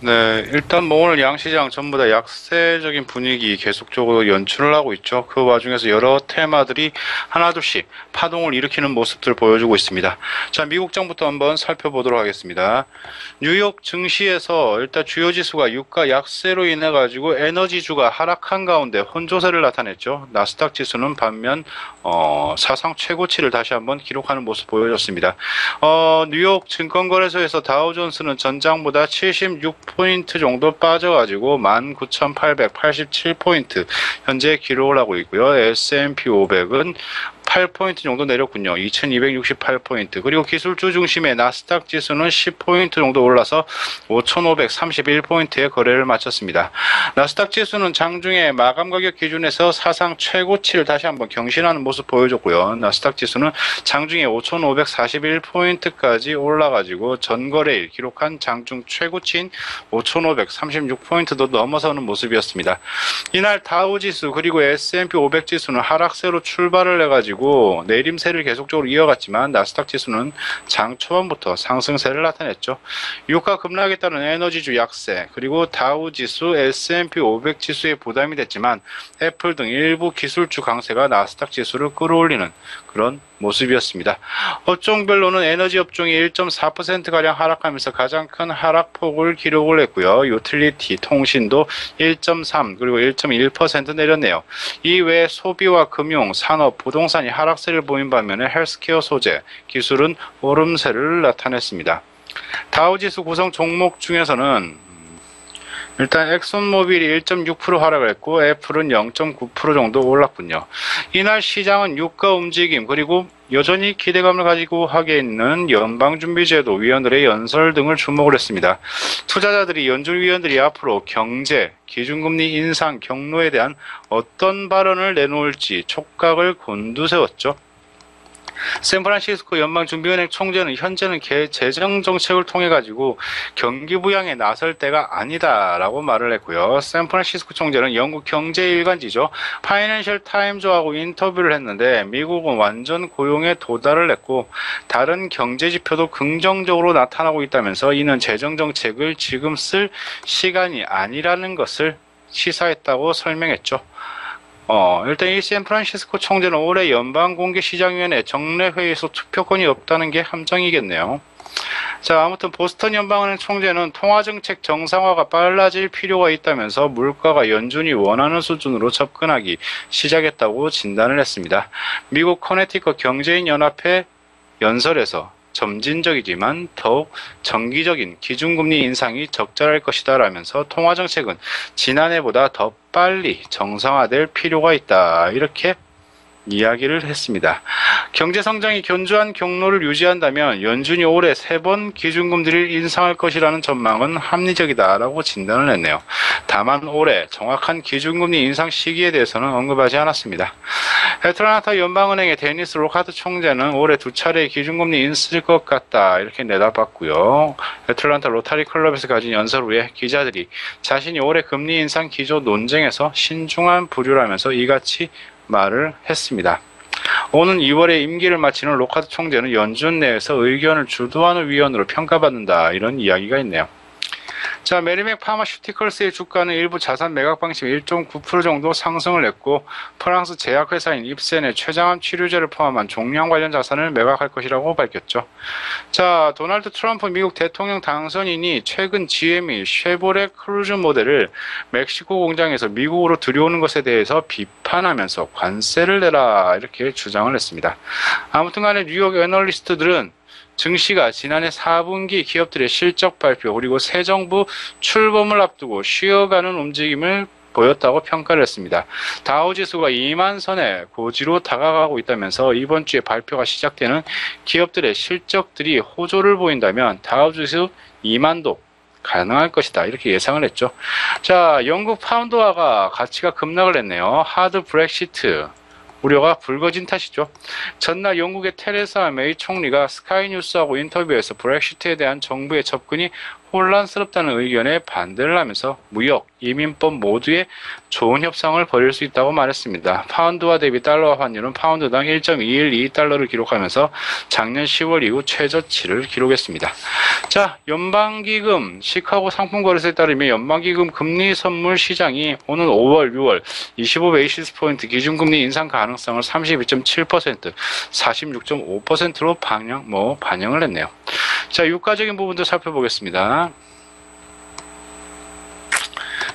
네, 일단 뭐 오늘 양시장 전부 다 약세적인 분위기 계속적으로 연출을 하고 있죠. 그 와중에서 여러 테마들이 하나둘씩 파동을 일으키는 모습들을 보여주고 있습니다. 자, 미국장부터 한번 살펴보도록 하겠습니다. 뉴욕 증시에서 일단 주요 지수가 유가 약세로 인해 가지고 에너지주가 하락한 가운데 혼조세를 나타냈죠. 나스닥 지수는 반면 사상 최고치를 다시 한번 기록하는 모습 보여줬습니다. 뉴욕 증권거래소에서 다우존스는 전장보다 76포인트 정도 빠져가지고 19,887포인트 현재 기록을 하고 있고요. S&P 500은 8포인트 정도 내렸군요. 2268포인트. 그리고 기술주 중심의 나스닥 지수는 10포인트 정도 올라서 5531포인트의 거래를 마쳤습니다. 나스닥 지수는 장중에 마감 가격 기준에서 사상 최고치를 다시 한번 경신하는 모습 보여줬고요. 나스닥 지수는 장중에 5541포인트까지 올라가지고 전거래일 기록한 장중 최고치인 5536포인트도 넘어서는 모습이었습니다. 이날 다우지수 그리고 S&P 500 지수는 하락세로 출발을 해가지고 내림세를 계속적으로 이어갔지만 나스닥 지수는 장 초반부터 상승세를 나타냈죠. 유가 급락에 따른 에너지주 약세 그리고 다우 지수, S&P 500 지수에 부담이 됐지만 애플 등 일부 기술주 강세가 나스닥 지수를 끌어올리는 그런 모습이었습니다. 업종별로는 에너지 업종이 1.4%가량 하락하면서 가장 큰 하락폭을 기록을 했고요. 유틸리티, 통신도 1.3 그리고 1.1% 내렸네요. 이외에 소비와 금융, 산업, 부동산이 하락세를 보인 반면에 헬스케어 소재, 기술은 오름세를 나타냈습니다. 다우지수 구성 종목 중에서는 일단 엑손모빌이 1.6% 하락을 했고 애플은 0.9% 정도 올랐군요. 이날 시장은 유가 움직임 그리고 여전히 기대감을 가지고 하게 있는 연방준비제도 위원들의 연설 등을 주목을 했습니다. 투자자들이 연준위원들이 앞으로 경제, 기준금리 인상 경로에 대한 어떤 발언을 내놓을지 촉각을 곤두세웠죠. 샌프란시스코 연방준비은행 총재는 현재는 재정정책을 통해 가지고 경기 부양에 나설 때가 아니다라고 말을 했고요. 샌프란시스코 총재는 영국 경제 일간지죠. 파이낸셜 타임즈하고 인터뷰를 했는데 미국은 완전 고용에 도달을 했고 다른 경제 지표도 긍정적으로 나타나고 있다면서 이는 재정정책을 지금 쓸 시간이 아니라는 것을 시사했다고 설명했죠. 일단 이 샌프란시스코 총재는 올해 연방공개시장위원회 정례회의에서 투표권이 없다는 게 함정이겠네요. 자, 아무튼 보스턴 연방은행 총재는 통화정책 정상화가 빨라질 필요가 있다면서 물가가 연준이 원하는 수준으로 접근하기 시작했다고 진단을 했습니다. 미국 커네티컷 경제인연합회 연설에서 점진적이지만 더욱 정기적인 기준금리 인상이 적절할 것이다 라면서 통화정책은 지난해보다 더 빨리 정상화될 필요가 있다 이렇게 이야기를 했습니다. 경제성장이 견조한 경로를 유지한다면 연준이 올해 3번 기준금리를 인상할 것이라는 전망은 합리적이다라고 진단을 했네요. 다만 올해 정확한 기준금리 인상 시기에 대해서는 언급하지 않았습니다. 애틀랜타 연방은행의 데니스 로카트 총재는 올해 2차례 기준금리 인상할 것 같다 이렇게 내다봤고요. 애틀랜타 로타리 클럽에서 가진 연설 후에 기자들이 자신이 올해 금리 인상 기조 논쟁에서 신중한 부류라면서 이같이 말을 했습니다. 오는 2월에 임기를 마치는 로카트 총재는 연준 내에서 의견을 주도하는 위원으로 평가받는다 이런 이야기가 있네요. 자, 메리맥 파마슈티컬스의 주가는 일부 자산 매각 방식 1.9% 정도 상승을 했고 프랑스 제약회사인 입센의 췌장암 치료제를 포함한 종양 관련 자산을 매각할 것이라고 밝혔죠. 자, 도널드 트럼프 미국 대통령 당선인이 최근 GM이 쉐보레 크루즈 모델을 멕시코 공장에서 미국으로 들여오는 것에 대해서 비판하면서 관세를 내라 이렇게 주장을 했습니다. 아무튼 간에 뉴욕 애널리스트들은 증시가 지난해 4분기 기업들의 실적 발표 그리고 새 정부 출범을 앞두고 쉬어가는 움직임을 보였다고 평가를 했습니다. 다우지수가 2만 선에 고지로 다가가고 있다면서 이번 주에 발표가 시작되는 기업들의 실적들이 호조를 보인다면 다우지수 2만도 가능할 것이다 이렇게 예상을 했죠. 자, 영국 파운드화가 가치가 급락을 했네요. 하드 브렉시트 우려가 불거진 탓이죠. 전날 영국의 테레사 메이 총리가 스카이뉴스하고 인터뷰에서 브렉시트에 대한 정부의 접근이 혼란스럽다는 의견에 반대를 하면서 무역, 이민법 모두에 좋은 협상을 벌일 수 있다고 말했습니다. 파운드화 대비 달러화 환율은 파운드당 1.212달러를 기록하면서 작년 10월 이후 최저치를 기록했습니다. 자, 연방기금 시카고 상품거래소에 따르면 연방기금 금리 선물 시장이 오는 5월, 6월 25베이시스 포인트 기준금리 인상 가능성을 32.7%, 46.5%로 반영을 했네요. 자, 유가적인 부분도 살펴보겠습니다.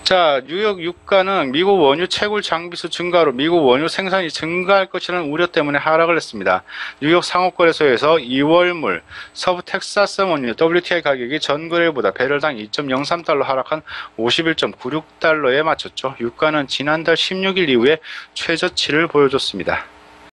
자, 뉴욕 유가는 미국 원유 채굴 장비수 증가로 미국 원유 생산이 증가할 것이라는 우려 때문에 하락을 했습니다. 뉴욕 상업거래소에서 2월물 서부 텍사스 원유 WTI 가격이 전거래일보다 배럴당 2.03달러 하락한 51.96달러에 맞췄죠. 유가는 지난달 16일 이후에 최저치를 보여줬습니다.